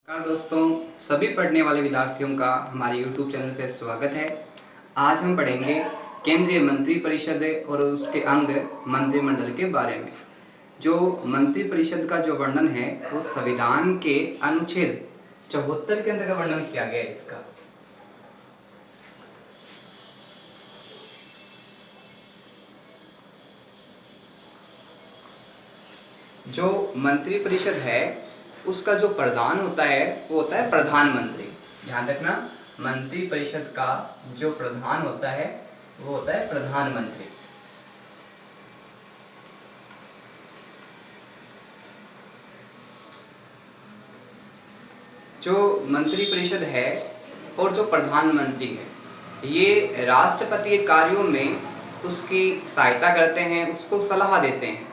नमस्कार दोस्तों, सभी पढ़ने वाले विद्यार्थियों का हमारे YouTube चैनल पर स्वागत है। आज हम पढ़ेंगे केंद्रीय मंत्रिपरिषद और उसके अंग मंत्रिमंडल के बारे में। जो मंत्रिपरिषद का जो वर्णन है वो संविधान के अनुच्छेद 74 के अंतर्गत वर्णन किया गया है इसका। जो मंत्रिपरिषद है उसका जो प्रधान होता है वो होता है प्रधानमंत्री। ध्यान रखना, मंत्रिपरिषद का जो प्रधान होता है वो होता है प्रधानमंत्री। जो मंत्रिपरिषद है और जो प्रधानमंत्री है ये राष्ट्रपति के कार्यों में उसकी सहायता करते हैं, उसको सलाह देते हैं।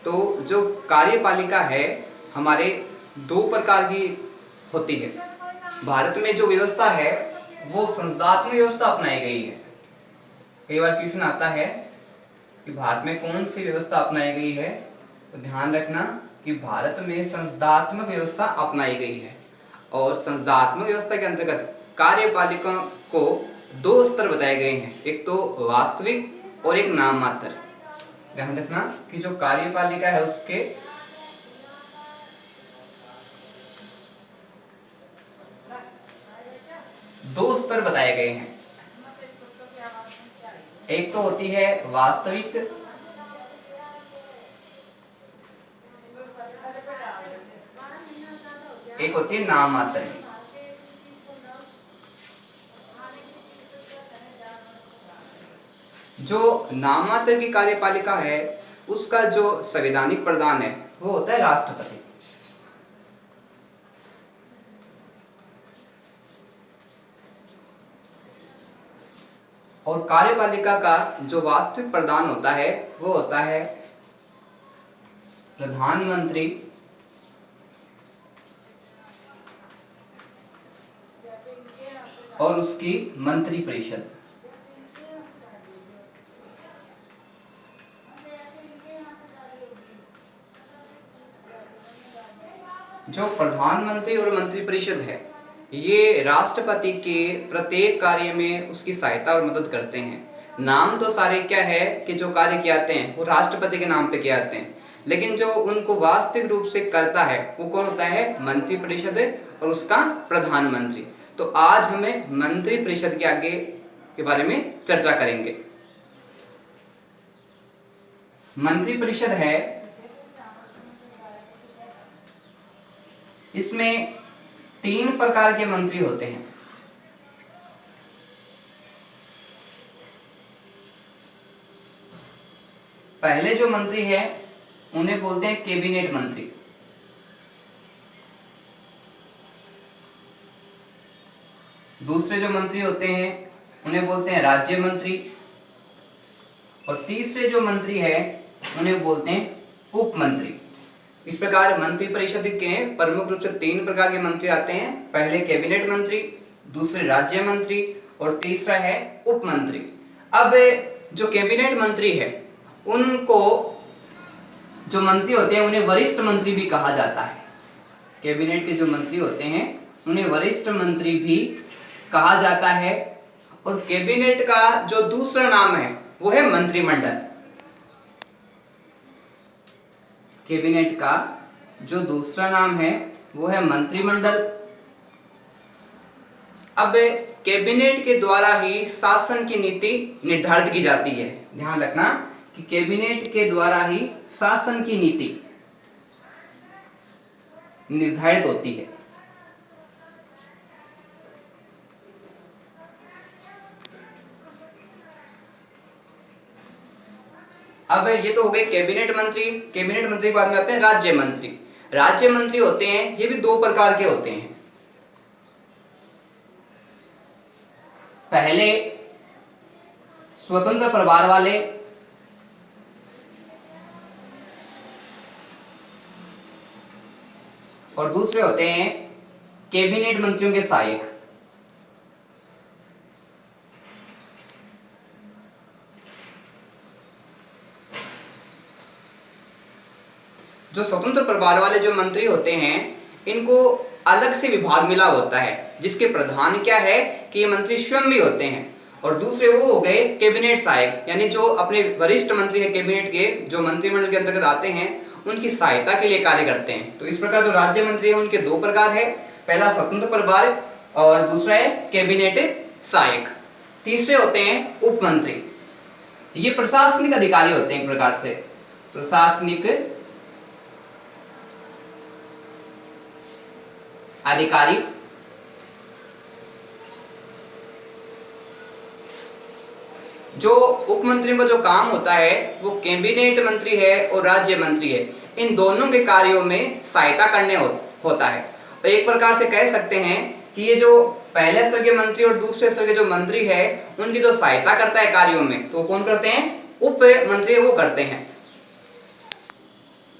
तो जो कार्यपालिका है हमारे दो प्रकार की होती है। भारत में जो व्यवस्था है वो संसदात्मक व्यवस्था अपनाई गई है। कई बार क्वेश्चन आता है कि भारत में कौन सी व्यवस्था अपनाई गई है, तो ध्यान रखना कि भारत में संसदात्मक व्यवस्था अपनाई गई है। और संसदात्मक व्यवस्था के अंतर्गत कार्यपालिका को दो स्तर बताए गए हैं, एक तो वास्तविक और एक नाम मात्र। ध्यान रखना कि जो कार्यपालिका है उसके दो स्तर बताए गए हैं। एक तो होती है वास्तविक, एक होती है नाम मात्र। जो नाम मात्र की कार्यपालिका है उसका जो संवैधानिक प्रधान है वो होता है राष्ट्रपति। और कार्यपालिका का जो वास्तविक प्रधान होता है वो होता है प्रधानमंत्री और उसकी मंत्रिपरिषद। जो प्रधानमंत्री और मंत्रिपरिषद है ये राष्ट्रपति के प्रत्येक कार्य में उसकी सहायता और मदद करते हैं। नाम तो सारे क्या है कि जो कार्य किए जाते हैं वो राष्ट्रपति के नाम पे किए जाते हैं, लेकिन जो उनको वास्तविक रूप से करता है वो कौन होता है? मंत्रिपरिषद और उसका प्रधानमंत्री। तो आज हमें मंत्रिपरिषद के आगे के बारे में चर्चा करेंगे। मंत्रिपरिषद है, इसमें 3 प्रकार के मंत्री होते हैं। पहले जो मंत्री है उन्हें बोलते हैं कैबिनेट मंत्री। दूसरे जो मंत्री होते हैं उन्हें बोलते हैं राज्य मंत्री। और तीसरे जो मंत्री है उन्हें बोलते हैं उप मंत्री। इस प्रकार मंत्रिपरिषद के प्रमुख रूप से 3 प्रकार के मंत्री आते हैं। पहले कैबिनेट मंत्री, दूसरे राज्य मंत्री और तीसरा है उप मंत्री। अब जो कैबिनेट मंत्री है उनको जो मंत्री होते हैं उन्हें वरिष्ठ मंत्री भी कहा जाता है। कैबिनेट के जो मंत्री होते हैं उन्हें वरिष्ठ मंत्री भी कहा जाता है। और कैबिनेट का जो दूसरा नाम है वो है मंत्रिमंडल। कैबिनेट का जो दूसरा नाम है वो है मंत्रिमंडल। अब कैबिनेट के द्वारा ही शासन की नीति निर्धारित की जाती है। ध्यान रखना कि कैबिनेट के द्वारा ही शासन की नीति निर्धारित होती है। अब ये तो हो गए कैबिनेट मंत्री। कैबिनेट मंत्री के बाद में आते हैं राज्य मंत्री। राज्य मंत्री होते हैं, ये भी 2 प्रकार के होते हैं। पहले स्वतंत्र प्रभार वाले और दूसरे होते हैं कैबिनेट मंत्रियों के सहायक। जो स्वतंत्र प्रभार वाले जो मंत्री होते हैं इनको अलग से विभाग मिला होता है, जिसके प्रधान क्या है कि ये मंत्री स्वयं भी होते हैं। और दूसरे वो हो गए कैबिनेट सहायक, यानी जो अपने वरिष्ठ मंत्री है कैबिनेट के, जो मंत्रिमंडल के अंतर्गत आते हैं, उनकी सहायता के लिए कार्य करते हैं। तो इस प्रकार जो राज्य मंत्री है उनके दो प्रकार है, पहला स्वतंत्र प्रभार और दूसरा है कैबिनेट सहायक। तीसरे होते हैं उप मंत्री, ये प्रशासनिक अधिकारी होते हैं, एक प्रकार से प्रशासनिक अधिकारी। जो उप मंत्रियों का जो काम होता है वो कैबिनेट मंत्री है और राज्य मंत्री है, इन दोनों के कार्यों में सहायता करने होता है। तो एक प्रकार से कह सकते हैं कि ये जो पहले स्तर के मंत्री और दूसरे स्तर के जो मंत्री है उनकी जो सहायता करता है कार्यों में, तो कौन करते हैं, उप मंत्री वो करते हैं।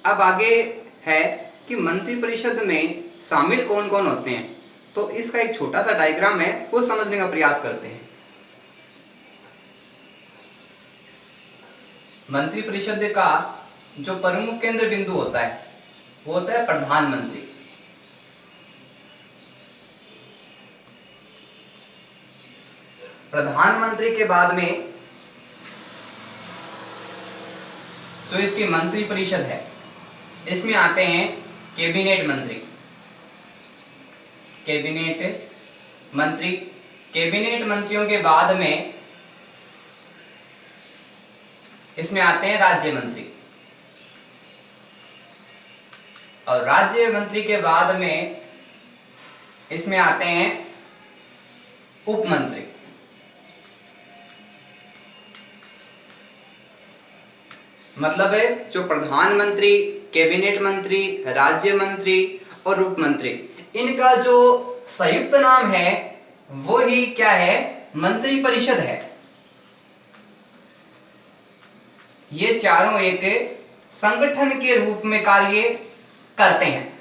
अब आगे है कि मंत्री परिषद में शामिल कौन कौन होते हैं, तो इसका एक छोटा सा डायग्राम है, वो समझने का प्रयास करते हैं। मंत्री परिषद का जो प्रमुख केंद्र बिंदु होता है वो होता है प्रधानमंत्री। प्रधानमंत्री के बाद में जो इसकी मंत्री परिषद है, इसमें आते हैं कैबिनेट मंत्री। कैबिनेट मंत्री, कैबिनेट मंत्रियों के बाद में इसमें आते हैं राज्य मंत्री, और राज्य मंत्री के बाद में इसमें आते हैं उप मंत्री। मतलब है जो प्रधानमंत्री, कैबिनेट मंत्री, राज्य मंत्री और उप मंत्री, इनका जो संयुक्त नाम है वो ही क्या है, मंत्री परिषद है। ये चारों एक संगठन के रूप में कार्य करते हैं।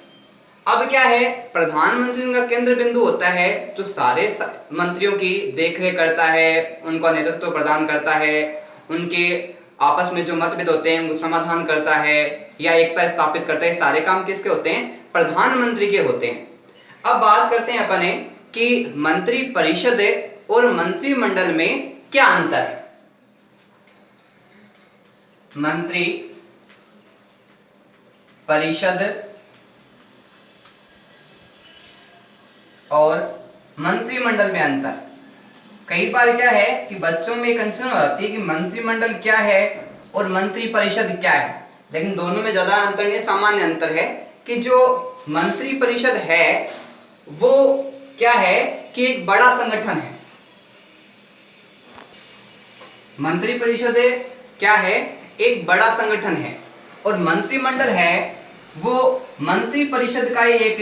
अब क्या है, प्रधानमंत्री का केंद्र बिंदु होता है जो सारे मंत्रियों की देखरेख करता है, उनका नेतृत्व प्रदान करता है, उनके आपस में जो मतभेद होते हैं उनको समाधान करता है या एकता स्थापित करता है। सारे काम किसके होते हैं, प्रधानमंत्री के होते हैं। अब बात करते हैं अपने कि मंत्री परिषद और मंत्रिमंडल में क्या अंतर है। मंत्री परिषद और मंत्रिमंडल में अंतर। कई बार क्या है कि बच्चों में कंसर्न हो जाती है कि मंत्रिमंडल क्या है और मंत्री परिषद क्या है, लेकिन दोनों में ज्यादा अंतर नहीं, सामान्य अंतर है कि जो मंत्री परिषद है वो क्या है कि एक बड़ा संगठन है। मंत्री परिषद क्या है, एक बड़ा संगठन है, और मंत्रिमंडल है वो मंत्री परिषद का ही एक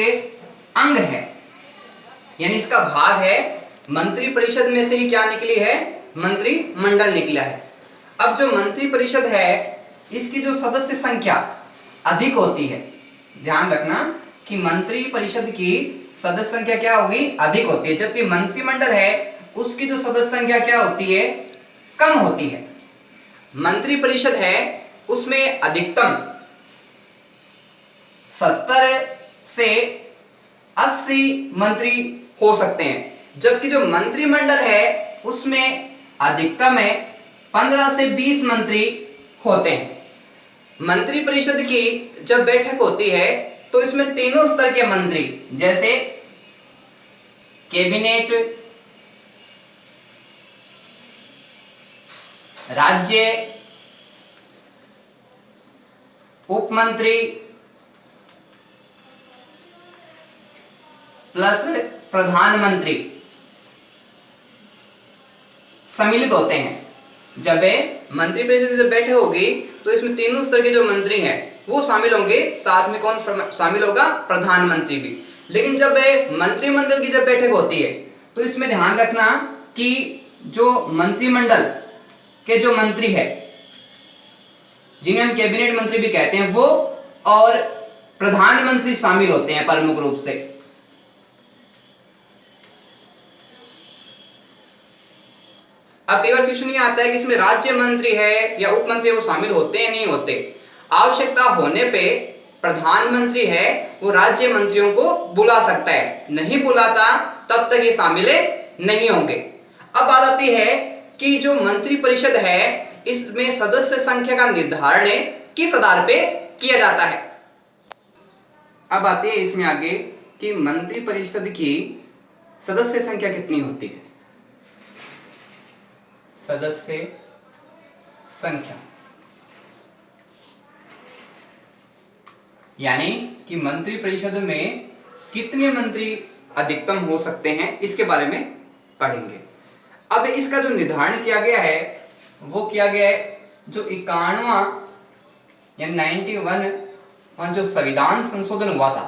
अंग है, यानी इसका भाग है। मंत्री परिषद में से ही क्या निकली है, मंत्रिमंडल निकला है। अब जो मंत्री परिषद है इसकी जो सदस्य संख्या अधिक होती है, ध्यान रखना कि मंत्री परिषद की सदस्य संख्या क्या होगी, अधिक होती है, जबकि मंत्रिमंडल है उसकी जो सदस्य संख्या क्या होती है, कम होती है। मंत्री परिषद है उसमें अधिकतम 70 से 80 मंत्री हो सकते हैं, जबकि जो मंत्रिमंडल है उसमें अधिकतम है 15 से 20 मंत्री होते हैं। मंत्री परिषद की जब बैठक होती है तो इसमें तीनों स्तर के मंत्री, जैसे कैबिनेट, राज्य, उप मंत्री प्लस प्रधानमंत्री सम्मिलित होते हैं। जब मंत्री परिषद जब बैठक होगी तो इसमें तीनों स्तर के जो मंत्री हैं वो शामिल होंगे, साथ में कौन शामिल होगा, प्रधानमंत्री भी। लेकिन जब मंत्रिमंडल की जब बैठक होती है तो इसमें ध्यान रखना कि जो मंत्रिमंडल के जो मंत्री है, जिन्हें हम कैबिनेट मंत्री भी कहते हैं, वो और प्रधानमंत्री शामिल होते हैं प्रमुख रूप से। अब कई बार क्वेश्चन ये आता है कि इसमें राज्य मंत्री है या उप मंत्री वो शामिल होते हैं नहीं होते। आवश्यकता होने पे प्रधानमंत्री है वो राज्य मंत्रियों को बुला सकता है, नहीं बुलाता तब तक ये शामिल नहीं होंगे। अब बात आती है कि जो मंत्री परिषद है इसमें सदस्य संख्या का निर्धारण किस आधार पे किया जाता है। अब आती है इसमें आगे कि मंत्री परिषद की सदस्य संख्या कितनी होती है। सदस्य संख्या यानी कि मंत्री परिषद में कितने मंत्री अधिकतम हो सकते हैं, इसके बारे में पढ़ेंगे। अब इसका जो निर्धारण किया गया है वो किया गया है जो 91वां या 91वां जो संविधान संशोधन हुआ था,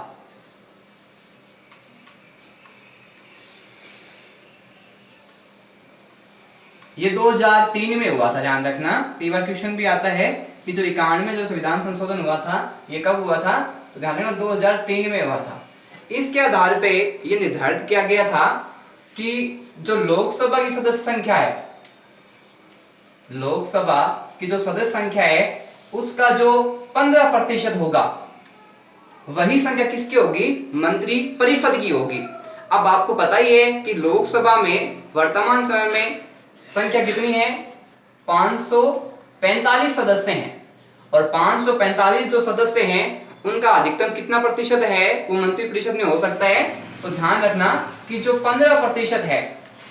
ये 2003 में हुआ था। ध्यान रखना, कई बार क्वेश्चन भी आता है कि जो 91 में जो संविधान संशोधन हुआ था ये कब हुआ था, तो ध्यान रखना 2003 में हुआ था। इसके आधार पे ये निर्धारित किया गया था कि जो लोकसभा की सदस्य संख्या है, लोकसभा की जो सदस्य संख्या है उसका जो 15% होगा वही संख्या किसकी होगी, मंत्री परिषद की होगी। अब आपको पता ही है कि लोकसभा में वर्तमान समय में संख्या कितनी है, 545 सदस्य हैं और 545 जो सदस्य हैं उनका अधिकतम कितना प्रतिशत है वो मंत्री परिषद में हो सकता है। तो ध्यान रखना कि जो 15% है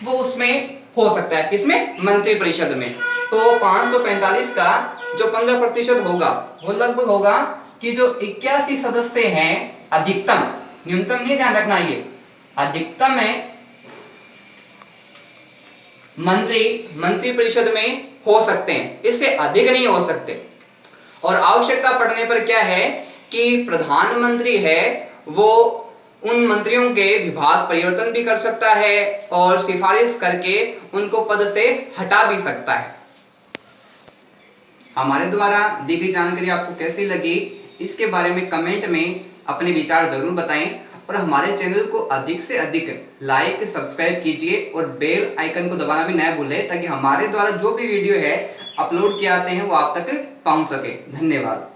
वो उसमें हो सकता है, किसमें, मंत्री परिषद में। तो 545 का जो 15% होगा वो लगभग होगा कि जो 81 सदस्य हैं अधिकतम, न्यूनतम नहीं, ध्यान रखना ये अधिकतम है मंत्री परिषद में हो सकते हैं, इससे अधिक नहीं हो सकते। और आवश्यकता पड़ने पर क्या है कि प्रधानमंत्री है वो उन मंत्रियों के विभाग परिवर्तन भी कर सकता है और सिफारिश करके उनको पद से हटा भी सकता है। हमारे द्वारा दी गई जानकारी आपको कैसी लगी इसके बारे में कमेंट में अपने विचार जरूर बताएं और हमारे चैनल को अधिक से अधिक लाइक सब्सक्राइब कीजिए और बेल आइकन को दबाना भी न भूलें ताकि हमारे द्वारा जो भी वीडियो है अपलोड किए आते हैं वो आप तक पहुंच सके। धन्यवाद।